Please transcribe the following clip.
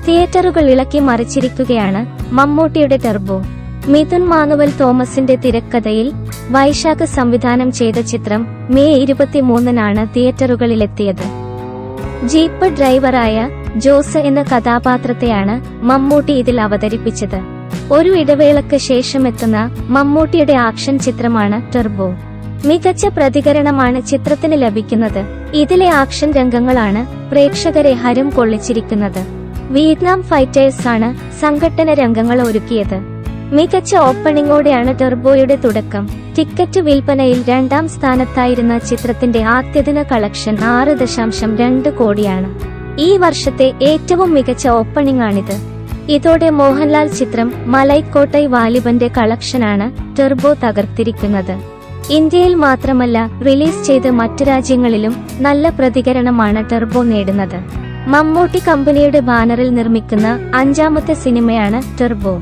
തിയേറ്ററുകൾ ഇളക്കി മറിച്ചിരിക്കുകയാണ് മമ്മൂട്ടിയുടെ ടർബോ. മിഥുൻ മാനുവൽ തോമസിന്റെ തിരക്കഥയിൽ വൈശാഖ് സംവിധാനം ചെയ്ത ചിത്രം മെയ് 23-നാണ് തിയേറ്ററുകളിലെത്തിയത്. ജീപ്പ് ഡ്രൈവറായ ജോസ് എന്ന കഥാപാത്രത്തെയാണ് മമ്മൂട്ടി ഇതിൽ അവതരിപ്പിച്ചത്. ഒരു ഇടവേളയ്ക്ക് ശേഷമെത്തുന്ന മമ്മൂട്ടിയുടെ ആക്ഷൻ ചിത്രമാണ് ടർബോ. മികച്ച പ്രതികരണമാണ് ചിത്രത്തിന് ലഭിക്കുന്നത്. ഇതിലെ ആക്ഷൻ രംഗങ്ങളാണ് പ്രേക്ഷകരെ ഹരം കൊള്ളിച്ചിരിക്കുന്നത്. വിയറ്റ്നാം ഫൈറ്റേഴ്സാണ് സംഘട്ടന രംഗങ്ങൾ ഒരുക്കിയത്. മികച്ച ഓപ്പണിംഗോടെയാണ് ടർബോയുടെ തുടക്കം. ടിക്കറ്റ് വിൽപ്പനയിൽ 2ാം സ്ഥാനത്തായിരുന്ന ചിത്രത്തിന്റെ ആദ്യദിന കളക്ഷൻ 6.2 കോടിയാണ്. ഈ വർഷത്തെ ഏറ്റവും മികച്ച ഓപ്പണിംഗാണിത്. ഇതോടെ മോഹൻലാൽ ചിത്രം മലൈക്കോട്ടൈ വാലിബന്റെ കളക്ഷനാണ് ടർബോ തകർത്തിരിക്കുന്നത്. ഇന്ത്യയിൽ മാത്രമല്ല, റിലീസ് ചെയ്ത് മറ്റു രാജ്യങ്ങളിലും നല്ല പ്രതികരണമാണ് ടർബോ നേടുന്നത്. മമ്മൂട്ടി കമ്പനിയുടെ ബാനറിൽ നിർമ്മിക്കുന്ന 5ാമത്തെ സിനിമയാണ് ടർബോ.